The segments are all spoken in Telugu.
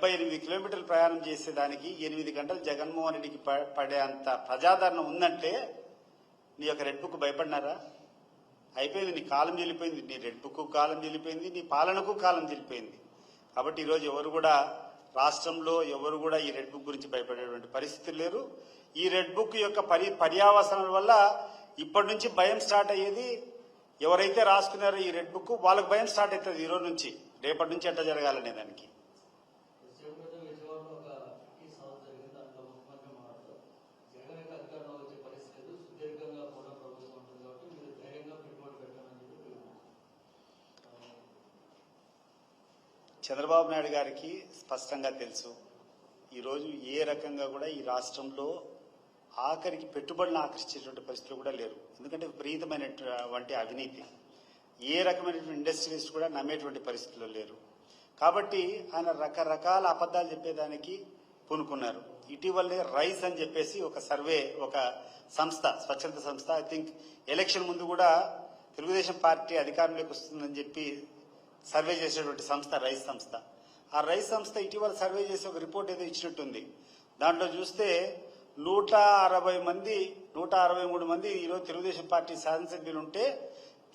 78 కిలోమీటర్లు ప్రయాణం చేసేదానికి 8 గంటలు జగన్మోహన్ రెడ్డికి పడే అంత ప్రజాదరణ ఉందంటే నీ యొక్క రెడ్ బుక్ భయపడినారా? అయిపోయింది, నీ కాలం చెల్లిపోయింది, నీ రెడ్ బుక్ కాలం చెల్లిపోయింది, నీ పాలనకు కాలం చెల్లిపోయింది. కాబట్టి ఈరోజు ఎవరు కూడా రాష్ట్రంలో ఎవరు కూడా ఈ రెడ్ బుక్ గురించి భయపడేటువంటి పరిస్థితులు లేరు. ఈ రెడ్ బుక్ యొక్క పర్యావసనాల వల్ల ఇప్పటి నుంచి భయం స్టార్ట్ అయ్యేది. ఎవరైతే రాసుకున్నారో ఈ రెడ్ బుక్ వాళ్ళకి భయం స్టార్ట్ అవుతుంది ఈ రోజు నుంచి, రేపటి నుంచి ఎట్లా జరగాలనే దానికి. చంద్రబాబు నాయుడు గారికి స్పష్టంగా తెలుసు ఈరోజు ఏ రకంగా కూడా ఈ రాష్ట్రంలో ఆఖరికి పెట్టుబడులను ఆకర్షించేటువంటి పరిస్థితులు కూడా లేరు. ఎందుకంటే విపరీతమైనటువంటి అవినీతి, ఏ రకమైనటువంటి ఇండస్ట్రియలిస్ట్ కూడా నమ్మేటువంటి పరిస్థితుల్లో లేరు. కాబట్టి ఆయన రకరకాల అబద్ధాలు చెప్పేదానికి పూనుకున్నారు. ఇటీవలే రైస్ అని చెప్పేసి ఒక సర్వే, ఒక సంస్థ, స్వచ్ఛంద సంస్థ, ఐ థింక్ ఎలక్షన్ ముందు కూడా తెలుగుదేశం పార్టీ అధికారంలోకి వస్తుందని చెప్పి సర్వే చేసేటువంటి సంస్థ రైస్ సంస్థ. ఆ రైస్ సంస్థ ఇటీవల సర్వే చేసి ఒక రిపోర్ట్ ఏదో ఇచ్చినట్టుంది. దాంట్లో చూస్తే 163 మంది ఈరోజు తెలుగుదేశం పార్టీ శాసనసభ్యులు ఉంటే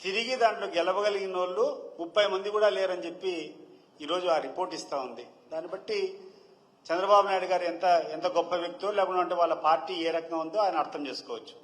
తిరిగి దాంట్లో గెలవగలిగిన వాళ్ళు 30 మంది కూడా లేరని చెప్పి ఈరోజు ఆ రిపోర్ట్ ఇస్తా ఉంది. దాన్ని బట్టి చంద్రబాబు నాయుడు గారు ఎంత గొప్ప వ్యక్తో, లేకుంటే వాళ్ళ పార్టీ ఏ రకంగా ఉందో ఆయన అర్థం చేసుకోవచ్చు.